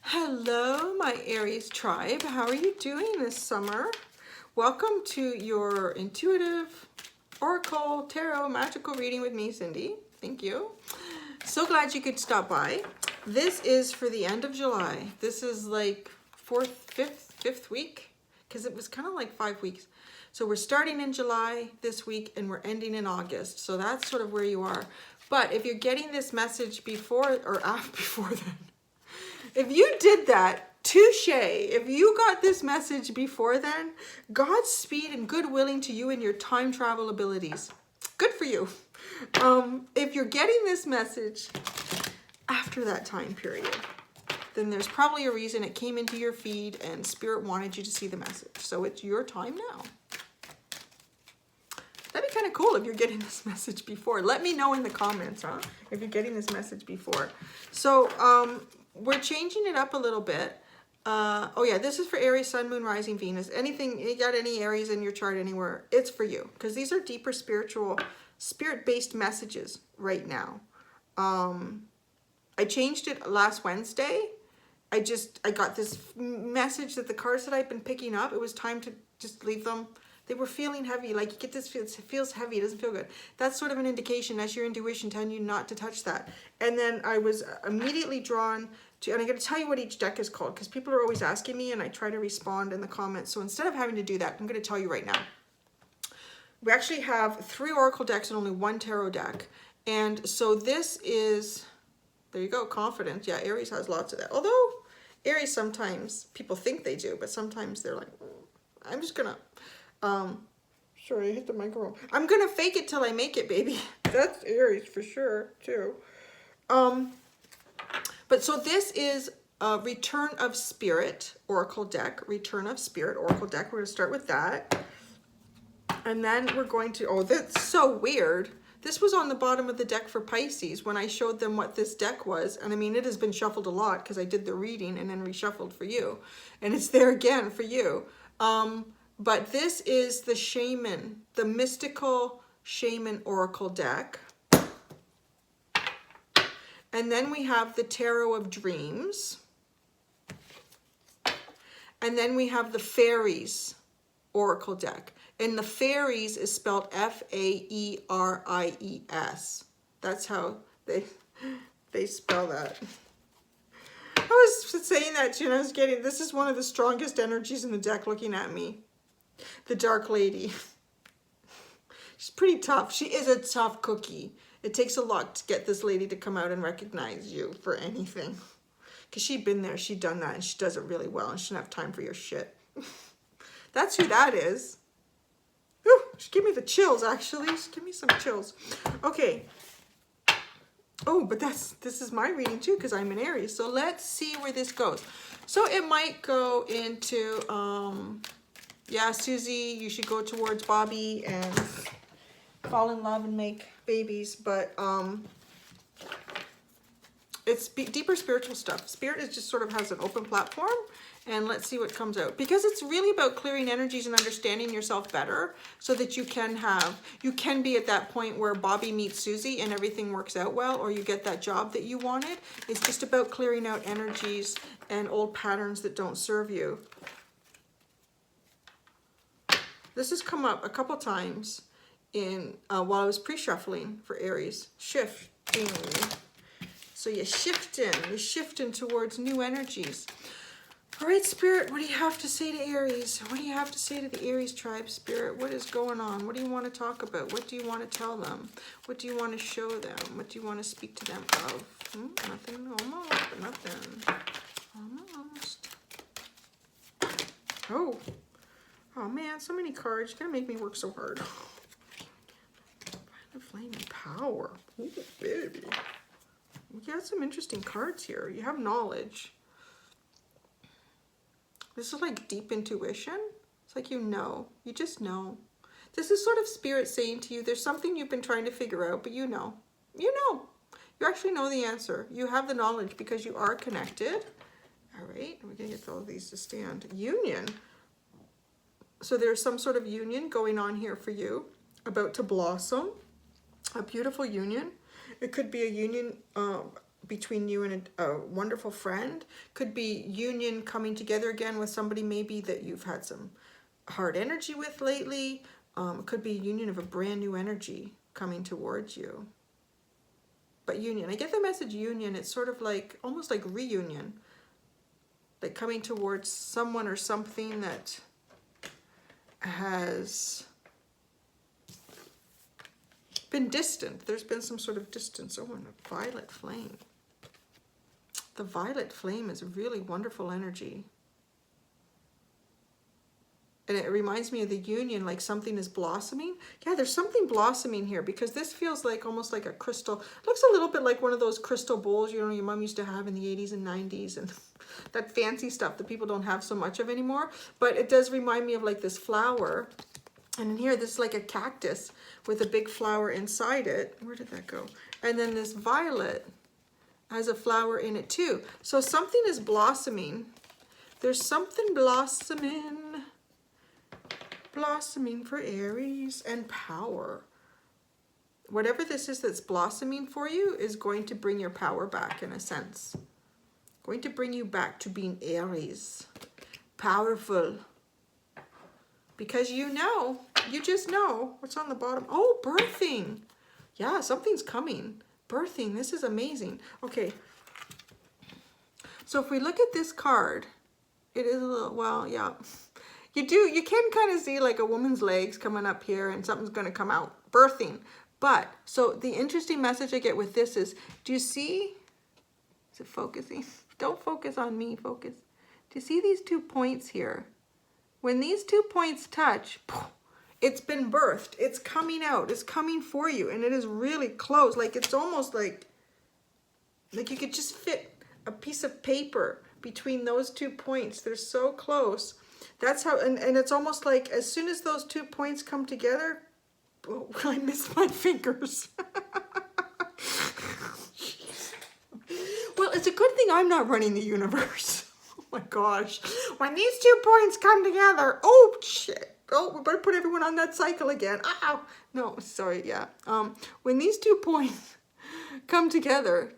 Hello, my Aries tribe. How are you doing this summer? Welcome to your intuitive oracle tarot magical reading with me, Cindy. Thank you. So glad you could stop by. This is for the end of July. This is like fifth week, because it was kind of like 5 weeks. So we're starting in July this week and we're ending in August. So that's sort of where you are. But if you're getting this message before or after, before then, if you did that, touche. If you got this message before then, Godspeed and good willing to you and your time travel abilities. Good for you. If you're getting this message after that time period, then there's probably a reason it came into your feed and Spirit wanted you to see the message. So it's your time now. That'd be kind of cool if you're getting this message before. Let me know in the comments, if you're getting this message before. So, we're changing it up a little bit. Oh yeah, this is for Aries, Sun, Moon, Rising, Venus. Anything, you got any Aries in your chart anywhere, it's for you. Because these are deeper spiritual, spirit-based messages right now. I changed it last Wednesday. I got this message that the cards that I've been picking up, it was time to just leave them. They were feeling heavy, like you get this, it feels heavy, it doesn't feel good. That's sort of an indication, that's your intuition telling you not to touch that. And then I was immediately drawn to, and I'm going to tell you what each deck is called, because people are always asking me, and I try to respond in the comments. So instead of having to do that, I'm going to tell you right now. We actually have 3 oracle decks and only 1 tarot deck. And so this is, there you go, confidence. Yeah, Aries has lots of that. Although Aries sometimes, people think they do, but sometimes they're like, I'm just going to... sorry, I hit the microphone. I'm gonna fake it till I make it, baby. That's Aries for sure, too. But so this is a Return of Spirit Oracle deck. Return of Spirit Oracle deck. We're gonna start with that. And then we're going to, oh, that's so weird. This was on the bottom of the deck for Pisces when I showed them what this deck was. And I mean, it has been shuffled a lot because I did the reading and then reshuffled for you. And it's there again for you. But this is the Shaman, the mystical Shaman Oracle deck. And then we have the Tarot of Dreams. And then we have the Fairies Oracle deck. And the Fairies is spelled F-A-E-R-I-E-S. That's how they spell that. I was saying that to you, and I was getting, this is one of the strongest energies in the deck looking at me. The Dark Lady. She's pretty tough. She is a tough cookie. It takes a lot to get this lady to come out and recognize you for anything. Because she'd been there, she'd done that, and she does it really well, and she doesn't have time for your shit. That's who that is. Whew, she gave me the chills, actually. She gave me some chills. Okay. Oh, but this is my reading, too, because I'm an Aries. So let's see where this goes. So it might go into... yeah, Susie, you should go towards Bobby and fall in love and make babies. But it's deeper spiritual stuff. Spirit is just sort of has an open platform. And let's see what comes out. Because it's really about clearing energies and understanding yourself better so that you can be at that point where Bobby meets Susie and everything works out well, or you get that job that you wanted. It's just about clearing out energies and old patterns that don't serve you. This has come up a couple times in while I was pre-shuffling for Aries. Shifting. So you're shifting towards new energies. All right, Spirit, what do you have to say to Aries? What do you have to say to the Aries tribe, Spirit? What is going on? What do you want to talk about? What do you want to tell them? What do you want to show them? What do you want to speak to them of? Nothing, almost, but nothing. Almost. Oh man, so many cards. You're gonna make me work so hard. Flaming Power. Ooh, baby. You got some interesting cards here. You have knowledge. This is like deep intuition. It's like you just know. This is sort of Spirit saying to you, there's something you've been trying to figure out, but you know. You actually know the answer. You have the knowledge because you are connected. All right, we're gonna get all of these to stand. Union. So there's some sort of union going on here for you, about to blossom, a beautiful union. It could be a union between you and a wonderful friend. Could be union coming together again with somebody maybe that you've had some hard energy with lately. It could be a union of a brand new energy coming towards you. But union, I get the message union. It's sort of like, almost like reunion. Like coming towards someone or something that has been distant. There's been some sort of distance. Oh, and a violet flame. The violet flame is a really wonderful energy. And it reminds me of the union, like something is blossoming. Yeah, there's something blossoming here because this feels like almost like a crystal. Looks a little bit like one of those crystal bowls, you know, your mom used to have in the 80s and 90s and that fancy stuff that people don't have so much of anymore. But it does remind me of like this flower. And in here, this is like a cactus with a big flower inside it. Where did that go? And then this violet has a flower in it too. So something is blossoming. There's something blossoming for Aries and power. Whatever this is that's blossoming for you is going to bring your power back in a sense. Going to bring you back to being Aries. Powerful. Because you know, you just know what's on the bottom. Oh, birthing. Yeah, something's coming. Birthing, this is amazing. Okay. So if we look at this card, it is a little, well, yeah. You can kind of see like a woman's legs coming up here and something's going to come out. Birthing. But, so the interesting message I get with this is, do you see, is it focusing? Don't focus on me, focus. Do you see these 2 points here? When these 2 points touch, it's been birthed. It's coming out. It's coming for you. And it is really close. Like it's almost like you could just fit a piece of paper between those 2 points. They're so close. That's how, and it's almost like as soon as those 2 points come together, oh, I missed my fingers. Well, it's a good thing I'm not running the universe. Oh my gosh. When these 2 points come together, oh shit. Oh, we better put everyone on that cycle again. Ow. No, sorry, yeah. When these 2 points come together,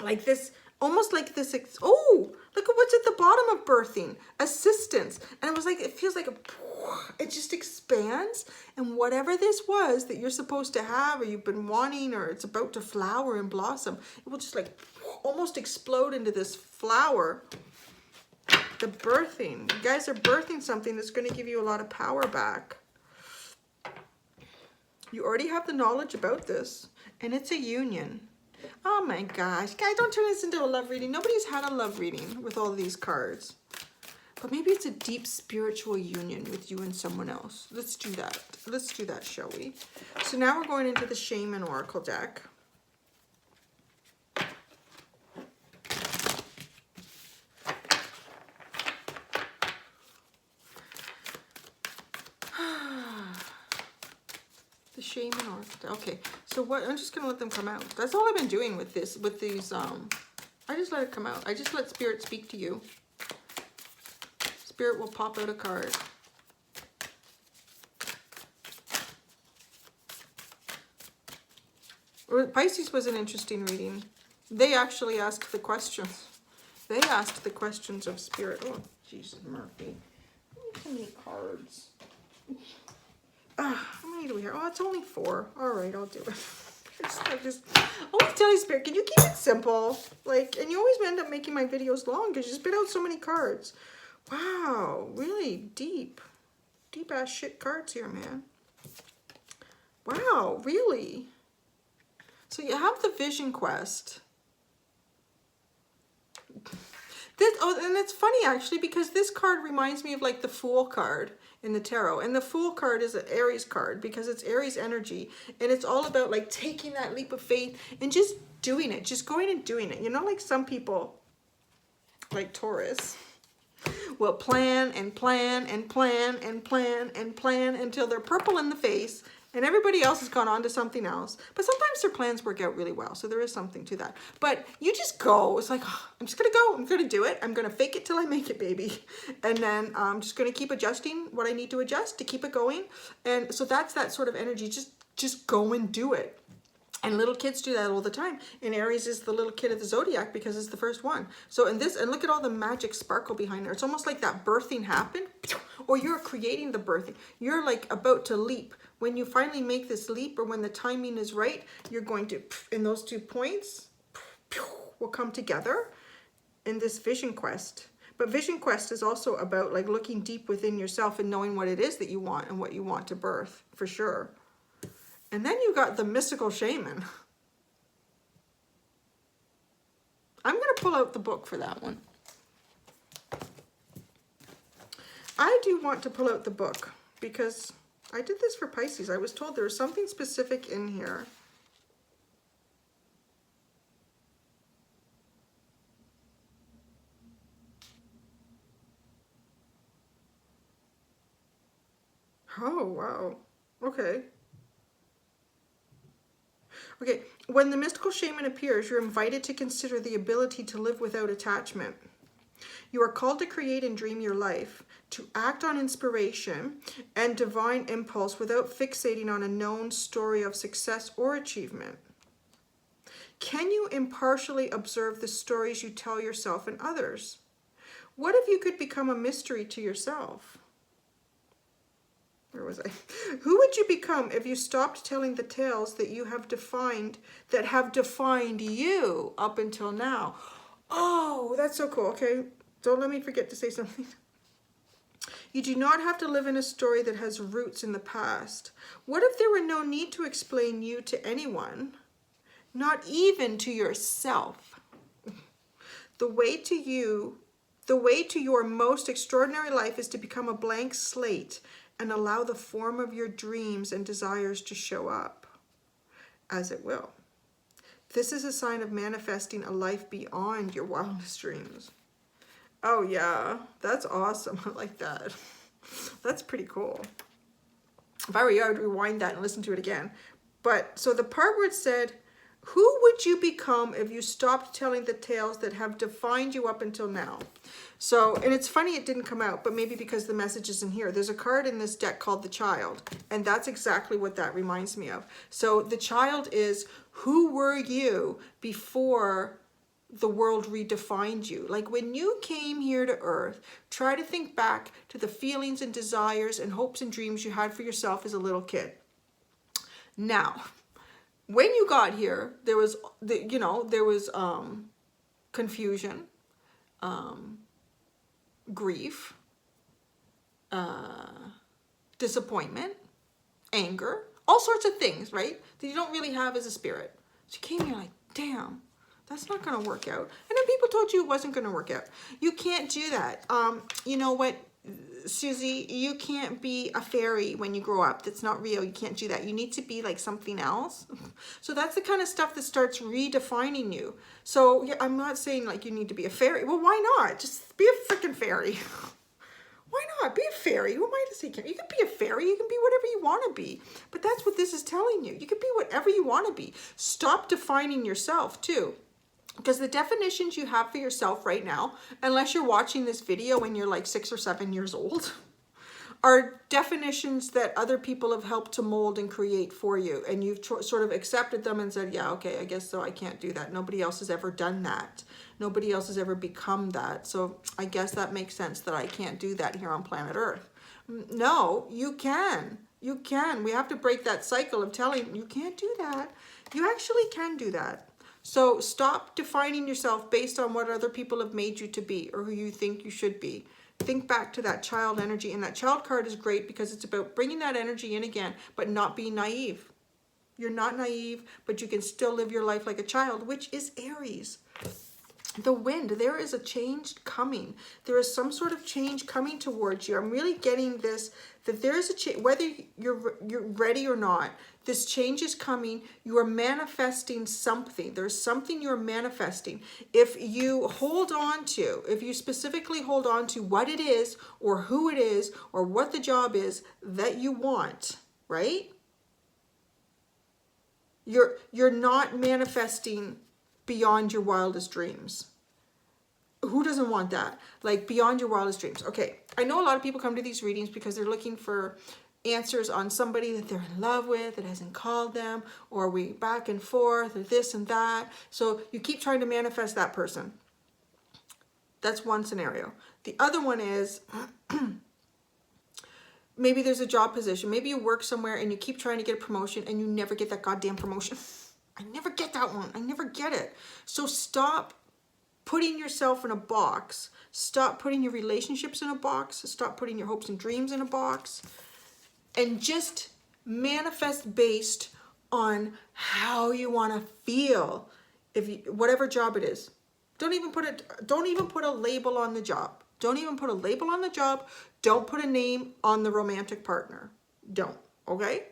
like this, almost like this, oh, look at what's at the bottom of birthing. Assistance. And it was like, it feels like it just expands. And whatever this was that you're supposed to have or you've been wanting or it's about to flower and blossom, it will just like almost explode into this flower. The birthing. You guys are birthing something that's going to give you a lot of power back. You already have the knowledge about this. And it's a union. Oh my gosh. Guys, don't turn this into a love reading. Nobody's had a love reading with all these cards. But maybe it's a deep spiritual union with you and someone else. Let's do that. Let's do that, shall we? So now we're going into the Shaman Oracle deck. The Shaman Oracle. Okay, so what? I'm just gonna let them come out. That's all I've been doing with this. With these, I just let it come out. I just let Spirit speak to you. Spirit will pop out a card. Pisces was an interesting reading. They actually asked the questions. They asked the questions of Spirit. Oh, Jesus, Murphy. How many cards? How many do we have? Oh, it's only 4. All right, I'll do it. I just always tell you, Spirit, can you keep it simple? Like, and you always end up making my videos long because you spit out so many cards. Wow, really deep ass shit cards here, man. Wow, really? So you have the Vision Quest. This, oh, and it's funny actually because this card reminds me of like the Fool card in the tarot. And the Fool card is an Aries card because it's Aries energy. And it's all about like taking that leap of faith and just doing it. Just going and doing it. You know, like some people, like Taurus, will plan and plan and plan and plan and plan until they're purple in the face and everybody else has gone on to something else. But sometimes their plans work out really well. So there is something to that. But you just go. It's like, oh, I'm just going to go. I'm going to do it. I'm going to fake it till I make it, baby. And then I'm just going to keep adjusting what I need to adjust to keep it going. And so that's that sort of energy. Just go and do it. And little kids do that all the time. And Aries is the little kid of the Zodiac because it's the first one. So in this, and look at all the magic sparkle behind there. It's almost like that birthing happened, or you're creating the birthing. You're like about to leap. When you finally make this leap, or when the timing is right, you're going to, in those 2 points, will come together in this vision quest. But vision quest is also about like looking deep within yourself and knowing what it is that you want and what you want to birth, for sure. And then you got the mystical shaman. I'm going to pull out the book for that one. I do want to pull out the book because I did this for Pisces. I was told there was something specific in here. Oh, wow. Okay. Okay, when the mystical shaman appears, you're invited to consider the ability to live without attachment. You are called to create and dream your life, to act on inspiration and divine impulse without fixating on a known story of success or achievement. Can you impartially observe the stories you tell yourself and others? What if you could become a mystery to yourself? Where was I? Who would you become if you stopped telling the tales that you have defined, that have defined you up until now? Oh, that's so cool. Okay, don't let me forget to say something. You do not have to live in a story that has roots in the past. What if there were no need to explain you to anyone, not even to yourself? The way to your most extraordinary life is to become a blank slate and allow the form of your dreams and desires to show up, as it will. This is a sign of manifesting a life beyond your wildest dreams. Oh yeah, that's awesome. I like that. That's pretty cool. If I were you, I would rewind that and listen to it again. But so the part where it said, who would you become if you stopped telling the tales that have defined you up until now? So, and it's funny it didn't come out, but maybe because the message isn't here. There's a card in this deck called the Child, and that's exactly what that reminds me of. So the Child is, who were you before the world redefined you? Like when you came here to Earth, try to think back to the feelings and desires and hopes and dreams you had for yourself as a little kid. Now, when you got here, there was, confusion, grief, disappointment, anger, all sorts of things, right? That you don't really have as a spirit. So you came here like, damn, that's not going to work out. And then people told you it wasn't going to work out. You can't do that. You know what, Susie, you can't be a fairy when you grow up. That's not real. You can't do that. You need to be like something else. So that's the kind of stuff that starts redefining you. So yeah, I'm not saying like you need to be a fairy. Well, why not? Just be a freaking fairy. Why not? Be a fairy. Who am I to say? You can be a fairy. You can be whatever you want to be. But that's what this is telling you. You can be whatever you want to be. Stop defining yourself too. Because the definitions you have for yourself right now, unless you're watching this video when you're like 6 or 7 years old, are definitions that other people have helped to mold and create for you. And you've sort of accepted them and said, yeah, okay, I guess so. I can't do that. Nobody else has ever done that. Nobody else has ever become that. So I guess that makes sense that I can't do that here on planet Earth. No, you can. You can. We have to break that cycle of telling you can't do that. You actually can do that. So stop defining yourself based on what other people have made you to be or who you think you should be. Think back to that child energy. And that child card is great because it's about bringing that energy in again, but not being naive. You're not naive, but you can still live your life like a child, which is Aries. The wind, there is a change coming. There is some sort of change coming towards you. I'm really getting this, that there is a change, whether you're ready or not, this change is coming. You are manifesting something. There's something you're manifesting. If you hold on to, if you specifically hold on to what it is or who it is or what the job is that you want, right? You're not manifesting beyond your wildest dreams. Who doesn't want that? Like beyond your wildest dreams. Okay, I know a lot of people come to these readings because they're looking for answers on somebody that they're in love with that hasn't called them, or we back and forth, or this and that. So you keep trying to manifest that person. That's one scenario. The other one is maybe there's a job position. Maybe you work somewhere and you keep trying to get a promotion and you never get that goddamn promotion. I never get that one. I never get it. So stop putting yourself in a box. Stop putting your relationships in a box. Stop putting your hopes and dreams in a box. And just manifest based on how you want to feel. If you, whatever job it is. Don't even put a label on the job. Don't even put a label on the job. Don't put a name on the romantic partner. Don't, okay?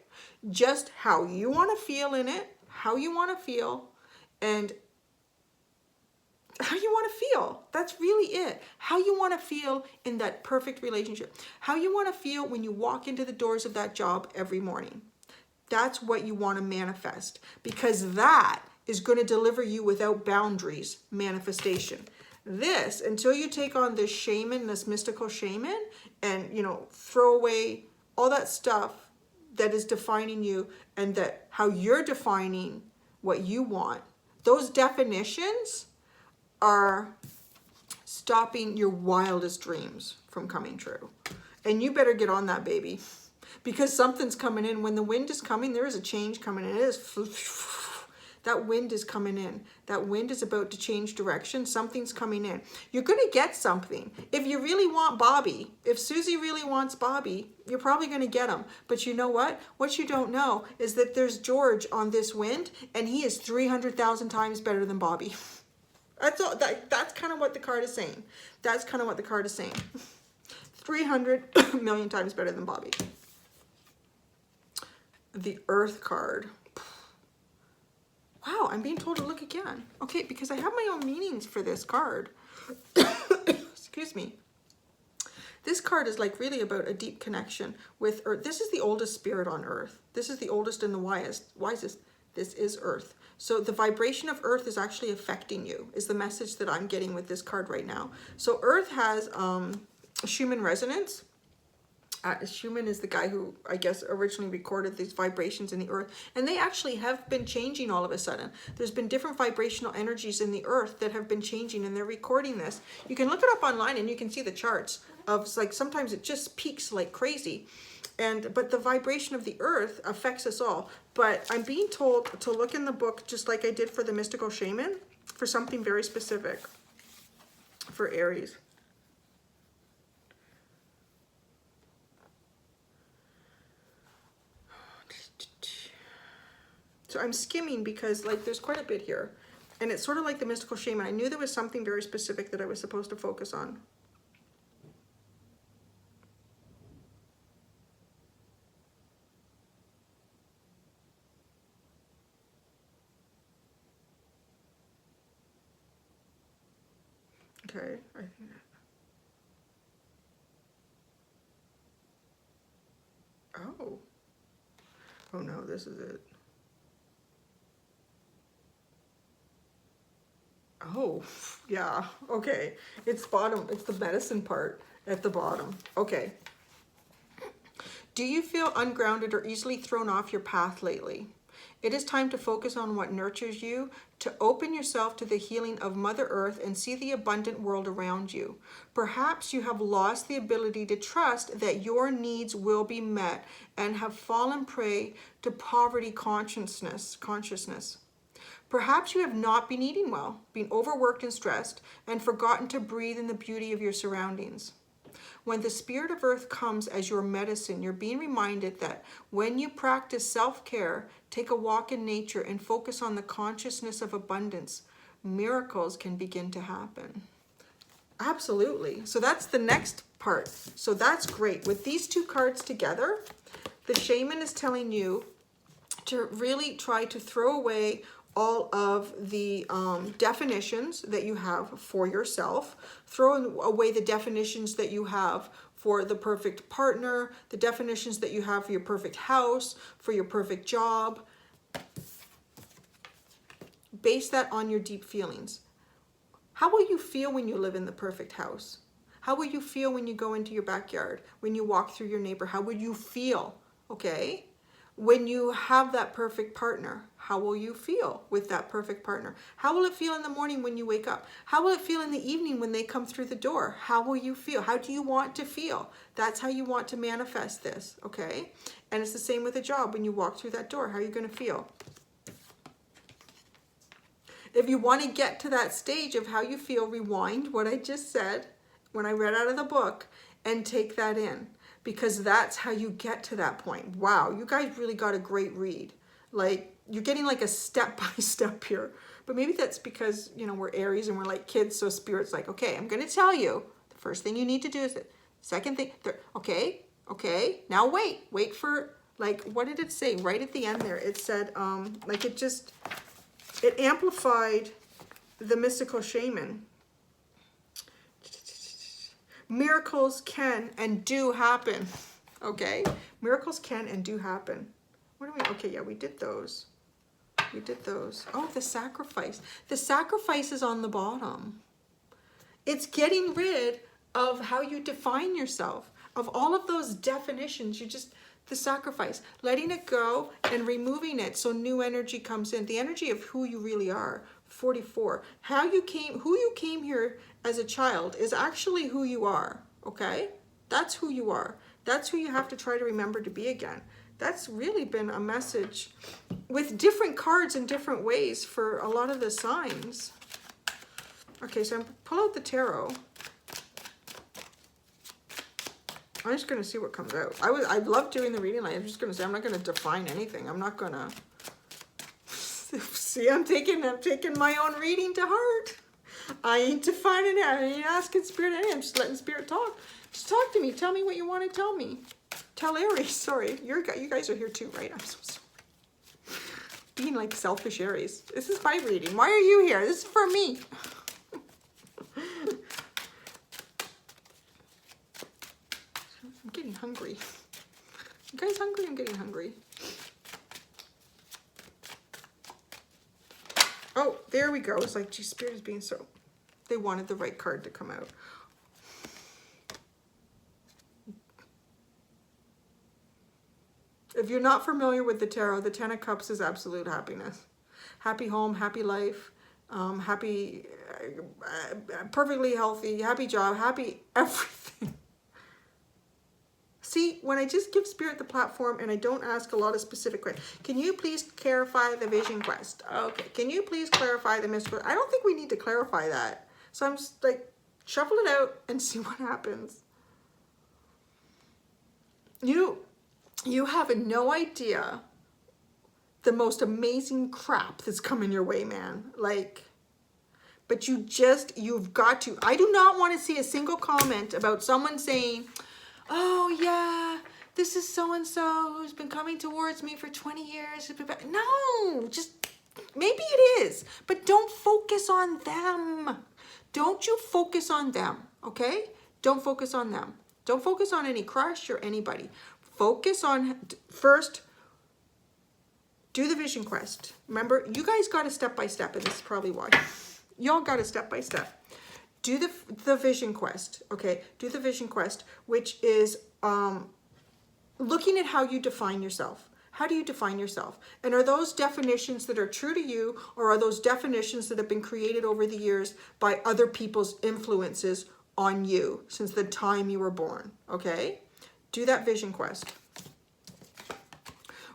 Just how you want to feel in it, how you want to feel, and how you want to feel. That's really it. How you want to feel in that perfect relationship. How you want to feel when you walk into the doors of that job every morning. That's what you want to manifest, because that is going to deliver you without boundaries manifestation. This, until you take on this shaman, this mystical shaman, and, you know, throw away all that stuff that is defining you, and that how you're defining what you want, those definitions are stopping your wildest dreams from coming true. And you better get on that, baby, because something's coming in. When the wind is coming, there is a change coming in. It is that wind is coming in. That wind is about to change direction. Something's coming in. You're going to get something. If you really want Bobby, if Susie really wants Bobby, you're probably going to get him. But you know what? What you don't know is that there's George on this wind, and he is 300,000 times better than Bobby. That's all. That's kind of what the card is saying. That's kind of what the card is saying. 300 million times better than Bobby. The Earth card. Wow, I'm being told to look again. Okay, because I have my own meanings for this card. Excuse me. This card is like really about a deep connection with Earth. This is the oldest spirit on Earth. This is the oldest and the wisest. This is Earth. So the vibration of Earth is actually affecting you, is the message that I'm getting with this card right now. So Earth has Shaman resonance. Shaman is the guy who, I guess, originally recorded these vibrations in the Earth. And they actually have been changing all of a sudden. There's been different vibrational energies in the Earth that have been changing, and they're recording this. You can look it up online and you can see the charts of, like, sometimes it just peaks like crazy. But the vibration of the Earth affects us all. But I'm being told to look in the book, just like I did for the mystical shaman, for something very specific for Aries. So I'm skimming because, like, there's quite a bit here. And it's sort of like the mystical shaman. I knew there was something very specific that I was supposed to focus on. Okay, I think that. Oh no, this is it. Oh, yeah, okay. It's bottom, it's the medicine part at the bottom. Okay. Do you feel ungrounded or easily thrown off your path lately? It is time to focus on what nurtures you, to open yourself to the healing of Mother Earth and see the abundant world around you. Perhaps you have lost the ability to trust that your needs will be met and have fallen prey to poverty consciousness. Perhaps you have not been eating well, been overworked and stressed, and forgotten to breathe in the beauty of your surroundings. When the Spirit of Earth comes as your medicine, you're being reminded that when you practice self-care, take a walk in nature, and focus on the consciousness of abundance, miracles can begin to happen. Absolutely. So that's the next part. So that's great. With these two cards together, the shaman is telling you to really try to throw away all of the definitions that you have for yourself. Throw away the definitions that you have for the perfect partner, the definitions that you have for your perfect house, for your perfect job. Base that on your deep feelings. How will you feel when you live in the perfect house? How will you feel when you go into your backyard? When you walk through your neighbor? How would you feel? okay? When you have that perfect partner, how will you feel with that perfect partner? How will it feel in the morning when you wake up? How will it feel in the evening when they come through the door? How will you feel? How do you want to feel? That's how you want to manifest this, okay? And it's the same with a job. When you walk through that door, how are you going to feel? If you want to get to that stage of how you feel, rewind what I just said when I read out of the book and take that in. Because that's how you get to that point. Wow, you guys really got a great read. Like, you're getting like a step-by-step here. But maybe that's because, you know, we're Aries and we're like kids, so Spirit's like, okay, I'm going to tell you. The first thing you need to do is it. Second thing, third, okay, now wait for, like, what did it say? Right at the end there, it said, like it amplified the mystical shaman. Miracles can and do happen, okay? Miracles can and do happen. What do we, okay, yeah, we did those. We did those. Oh, the sacrifice. The sacrifice is on the bottom. It's getting rid of how you define yourself, of all of those definitions. The sacrifice, letting it go and removing it so new energy comes in. The energy of who you really are. 44. Who you came here as a child is actually who you are, okay? That's who you are. That's who you have to try to remember to be again. That's really been a message with different cards in different ways for a lot of the signs. Okay, so I'm pull out the tarot. I'm just going to see what comes out. I love doing the reading. I'm just going to say I'm not going to define anything. I'm not going to... See, I'm taking my own reading to heart. I ain't defining it. I ain't asking Spirit anything. I'm just letting Spirit talk. Just talk to me. Tell me what you want to tell me. Tell Aries. Sorry. You guys are here too, right? I'm so sorry. Being like selfish Aries. This is my reading. Why are you here? This is for me. I'm getting hungry. You guys hungry? I'm getting hungry. Oh, there we go. It's like, gee, Spirit is being so... They wanted the right card to come out. If you're not familiar with the tarot, the Ten of Cups is absolute happiness. Happy home, happy life, happy, perfectly healthy, happy job, happy everything. See, when I just give Spirit the platform and I don't ask a lot of specific questions, can you please clarify the vision quest? Okay, can you please clarify the mystical? I don't think we need to clarify that. So I'm just like, shuffle it out and see what happens. You have no idea the most amazing crap that's coming your way, man. Like, but you've got to. I do not want to see a single comment about someone saying, oh yeah, this is so-and-so who's been coming towards me for 20 years. No, just, maybe it is, but don't focus on them. Don't you focus on them, okay? Don't focus on them. Don't focus on any crush or anybody. Focus on, first, do the vision quest. Remember, you guys got a step-by-step, and this is probably why. Y'all got a step-by-step. Do the vision quest, okay? Do the vision quest, which is looking at how you define yourself. How do you define yourself? And are those definitions that are true to you, or are those definitions that have been created over the years by other people's influences on you since the time you were born, okay? Do that vision quest.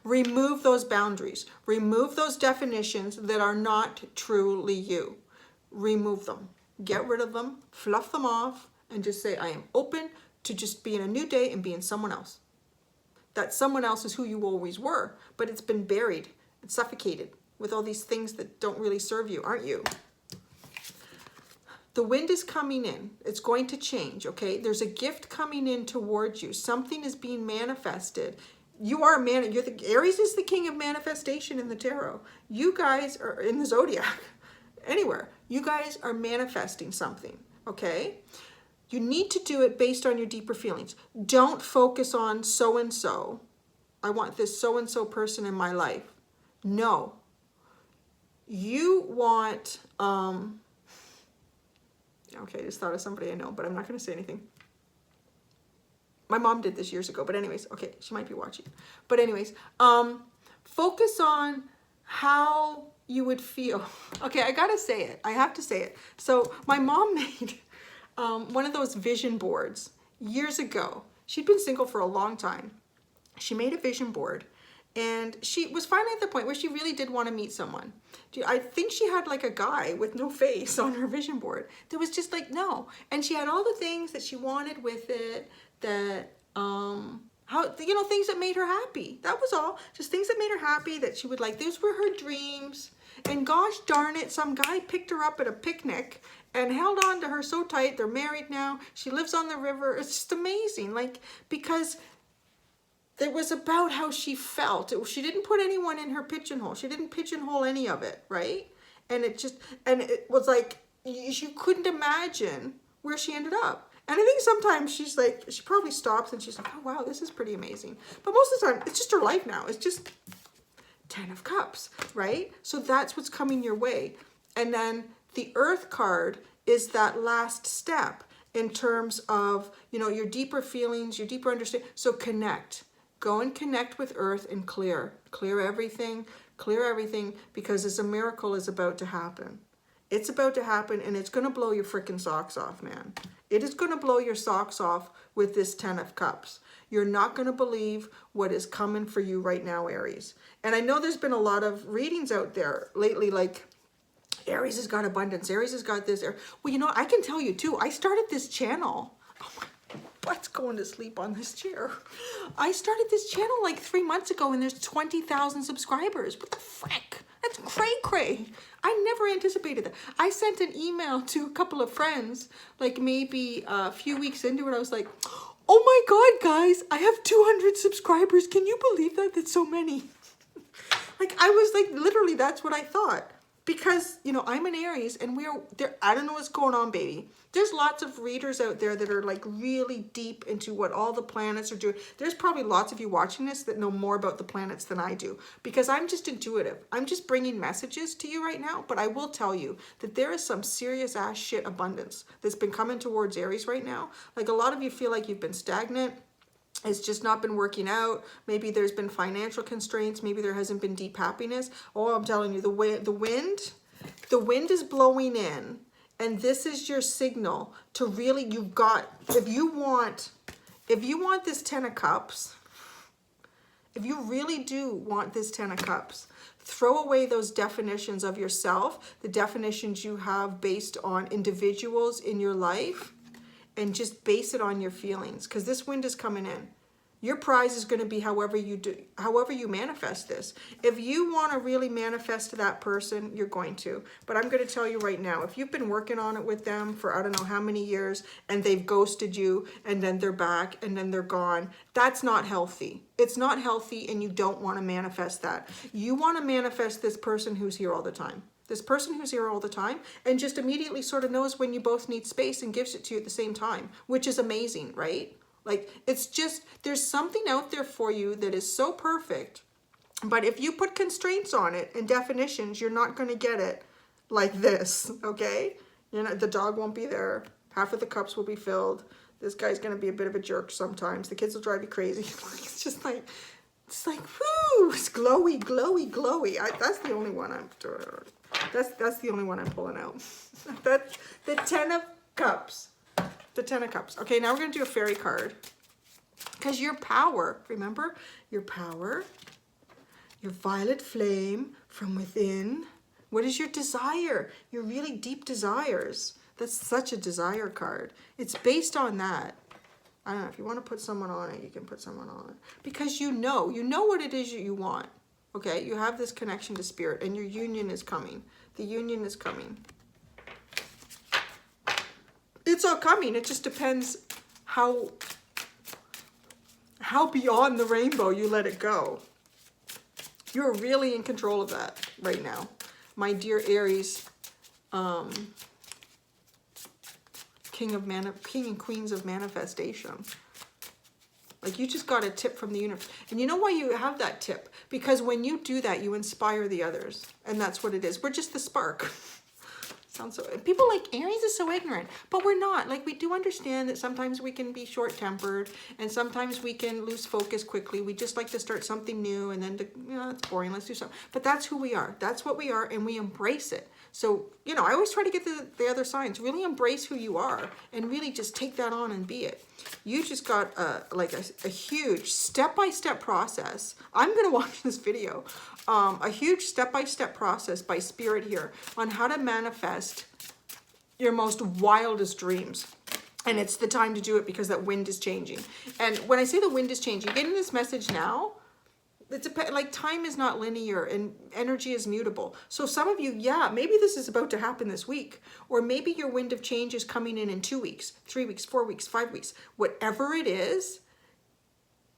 Remove those boundaries. Remove those definitions that are not truly you. Remove them. Get rid of them, fluff them off, and just say, I am open to just being a new day and being someone else. That someone else is who you always were, but it's been buried and suffocated with all these things that don't really serve you, aren't you? The wind is coming in. It's going to change, okay? There's a gift coming in towards you. Something is being manifested. You are Aries is the king of manifestation in the tarot. You guys are in the Zodiac. Anywhere. You guys are manifesting something, okay? You need to do it based on your deeper feelings. Don't focus on so-and-so. I want this so-and-so person in my life. No. You want, okay, I just thought of somebody I know, but I'm not going to say anything. My mom did this years ago, but anyways, okay, she might be watching. But anyways, focus on how you would feel. Okay, I gotta say it. I have to say it. So my mom made one of those vision boards years ago. She'd been single for a long time. She made a vision board, and she was finally at the point where she really did want to meet someone. I think she had like a guy with no face on her vision board. There was just like, no. And she had all the things that she wanted with it, that, how, you know, things that made her happy. That was all. Just things that made her happy, that she would like. Those were her dreams. And gosh darn it, some guy picked her up at a picnic and held on to her so tight. They're married now. She lives on the river. It's just amazing. Like, because it was about how she felt. She didn't put anyone in her pigeonhole. She didn't pigeonhole any of it, right? And it was like, you couldn't imagine where she ended up. And I think sometimes she's like, she probably stops and she's like, oh wow, this is pretty amazing. But most of the time, it's just her life now. It's just 10 of Cups, right? So that's what's coming your way. And then the Earth card is that last step in terms of, you know, your deeper feelings, your deeper understanding. So connect. Go and connect with Earth and clear everything, because this a miracle is about to happen. It's about to happen, and it's going to blow your freaking socks off, man. It is going to blow your socks off with this 10 of Cups. You're not going to believe what is coming for you right now, Aries. And I know there's been a lot of readings out there lately, like Aries has got abundance, Aries has got this. Well, you know, I can tell you too, I started this channel. Oh my, what's going to sleep on this chair? I started this channel like 3 months ago, and there's 20,000 subscribers. What the frick? That's cray-cray. I never anticipated that. I sent an email to a couple of friends, like maybe a few weeks into it. I was like, oh my God, guys, I have 200 subscribers. Can you believe that? That's so many. Like, I was like, literally, that's what I thought. Because, you know, I'm an Aries, and we're there. I don't know what's going on, baby. There's lots of readers out there that are like really deep into what all the planets are doing. There's probably lots of you watching this that know more about the planets than I do, because I'm just intuitive. I'm just bringing messages to you right now. But I will tell you that there is some serious ass shit abundance that's been coming towards Aries right now. Like, a lot of you feel like you've been stagnant. It's just not been working out. Maybe there's been financial constraints. Maybe there hasn't been deep happiness. Oh, I'm telling you, the wind is blowing in, and this is your signal to really, you've got, if you want this 10 of Cups, if you really do want this 10 of Cups, throw away those definitions of yourself, the definitions you have based on individuals in your life, and just base it on your feelings, because this wind is coming in. Your prize is going to be however you manifest this. If you want to really manifest that person, you're going to. But I'm going to tell you right now, if you've been working on it with them for I don't know how many years, and they've ghosted you, and then they're back, and then they're gone, that's not healthy. It's not healthy, and you don't want to manifest that. You want to manifest this person who's here all the time. This person who's here all the time, and just immediately sort of knows when you both need space and gives it to you at the same time, which is amazing, right? Like, it's just, there's something out there for you that is so perfect. But if you put constraints on it and definitions, you're not going to get it like this, okay? The dog won't be there. Half of the cups will be filled. This guy's going to be a bit of a jerk sometimes. The kids will drive you crazy. It's just like, it's like, whoo, it's glowy, glowy, glowy. That's the only one I'm doing. That's the only one I'm pulling out. That's the 10 of Cups. The 10 of Cups. Okay, now we're going to do a fairy card. Because your power, remember? Your power, your violet flame from within. What is your desire? Your really deep desires. That's such a desire card. It's based on that. I don't know, if you want to put someone on it, you can put someone on it. Because you know what it is you want. Okay, you have this connection to spirit, and your union is coming. The union is coming. It's all coming. It just depends how beyond the rainbow you let it go. You're really in control of that right now. My dear Aries, king and queens of manifestation. Like, you just got a tip from the universe. And you know why you have that tip? Because when you do that, you inspire the others. And that's what it is. We're just the spark. Sounds so, people like Aries is so ignorant, but we're not. Like, we do understand that sometimes we can be short-tempered and sometimes we can lose focus quickly. We just like to start something new and then, it's boring, let's do something. But that's who we are. That's what we are, and we embrace it. So, I always try to get the other signs. Really embrace who you are and really just take that on and be it. You just got a huge step-by-step process. I'm going to watch this video. A huge step-by-step process by Spirit here on how to manifest your most wildest dreams. And it's the time to do it because that wind is changing. And when I say the wind is changing, getting this message now, it's like time is not linear and energy is mutable. So some of you, yeah, maybe this is about to happen this week, or maybe your wind of change is coming in 2 weeks, 3 weeks, 4 weeks, 5 weeks, whatever it is.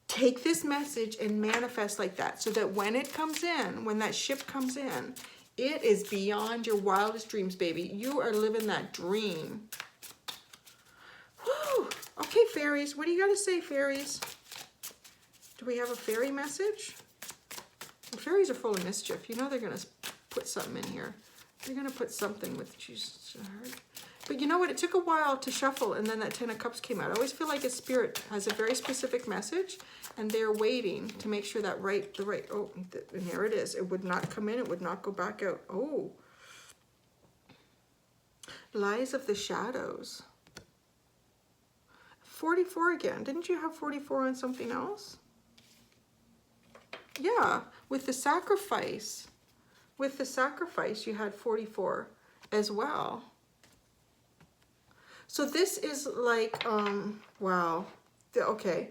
Take this message and manifest like that so that when it comes in, when that ship comes in, it is beyond your wildest dreams, baby. You are living that dream. Woo! Okay, fairies, what do you got to say, fairies? Do we have a fairy message? The fairies are full of mischief. They're going to put something in here. They're going to put something with Jesus. But you know what? It took a while to shuffle, and then that 10 of Cups came out. I always feel like a spirit has a very specific message, and they're waiting to make sure that oh, and here it is. It would not come in. It would not go back out. Oh. Lies of the Shadows. 44 again. Didn't you have 44 on something else? Yeah, with the sacrifice. With the sacrifice, you had 44 as well. So this is like, wow. Okay.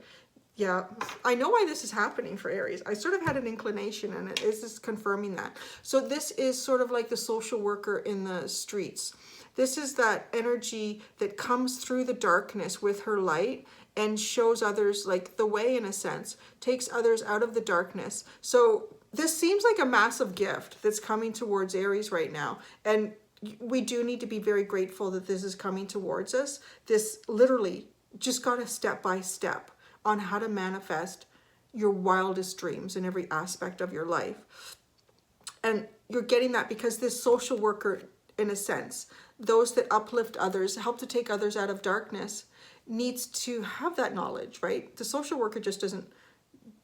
Yeah, I know why this is happening for Aries. I sort of had an inclination, and it is just confirming that. So this is sort of like the social worker in the streets. This is that energy that comes through the darkness with her light and shows others like the way, in a sense, takes others out of the darkness. So this seems like a massive gift that's coming towards Aries right now. And we do need to be very grateful that this is coming towards us. This literally just got a step by step on how to manifest your wildest dreams in every aspect of your life. And you're getting that because this social worker, in a sense, those that uplift others, help to take others out of darkness, needs to have that knowledge, right? The social worker just doesn't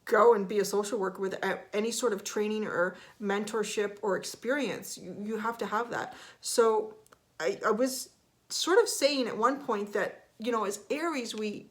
go and be a social worker without any sort of training or mentorship or experience. You have to have that. So I was sort of saying at one point that, as Aries, we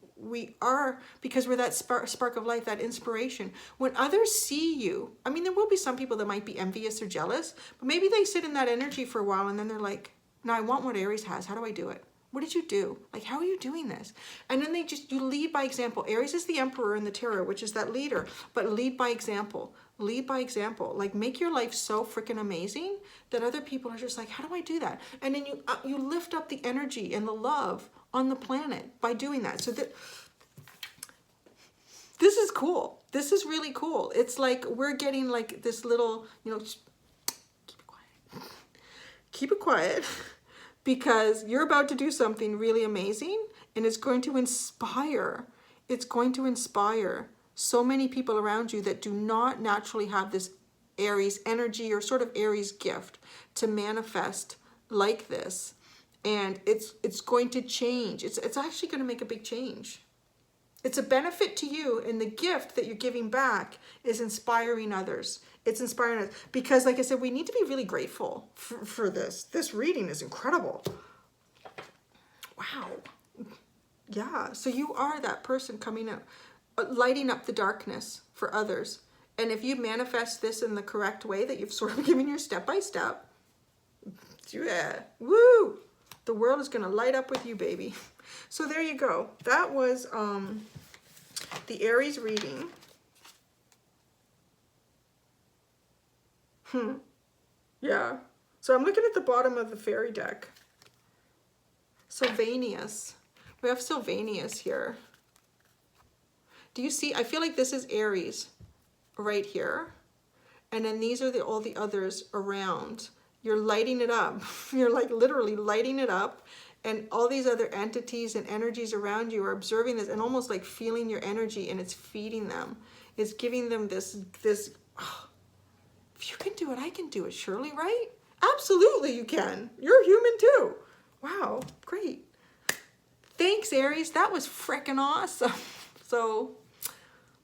are, because we're that spark of life, that inspiration. When others see you, I mean, there will be some people that might be envious or jealous, but maybe they sit in that energy for a while and then they're like, no, I want what Aries has. How do I do it? What did you do? Like, how are you doing this? And then you lead by example. Aries is the emperor in the tarot, which is that leader, but lead by example. Lead by example. Like, make your life so freaking amazing that other people are just like, how do I do that? And then you lift up the energy and the love on the planet by doing that. So that this is cool. This is really cool. It's like we're getting like this little, just keep it quiet. Keep it quiet. Because you're about to do something really amazing, and it's going to inspire so many people around you that do not naturally have this Aries energy or sort of Aries gift to manifest like this. And it's going to change. It's actually going to make a big change. It's a benefit to you, and the gift that you're giving back is inspiring others. It's inspiring us because, like I said, we need to be really grateful for this. This reading is incredible. Wow. Yeah, so you are that person coming out, lighting up the darkness for others. And if you manifest this in the correct way that you've sort of given your step-by-step, yeah, woo! The world is going to light up with you, baby. So there you go. That was the Aries reading. Yeah. So I'm looking at the bottom of the fairy deck. Sylvanus. We have Sylvanus here. Do you see? I feel like this is Aries right here. And then these are all the others around. You're lighting it up. You're like literally lighting it up. And all these other entities and energies around you are observing this and almost like feeling your energy, and it's feeding them. It's giving them this oh, if you can do it, I can do it, surely, right? Absolutely you can. You're human too. Wow, great. Thanks, Aries. That was freaking awesome. So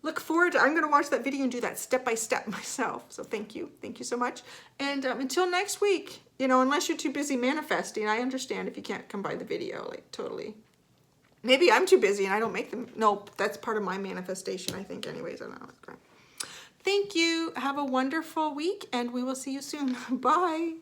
look forward to, I'm going to watch that video and do that step by step myself. So thank you. Thank you so much. And until next week, you know, unless you're too busy manifesting, I understand if you can't come by the video, like totally. Maybe I'm too busy and I don't make them. No, that's part of my manifestation, I think, anyways. I don't know. Thank you. Have a wonderful week and we will see you soon. Bye.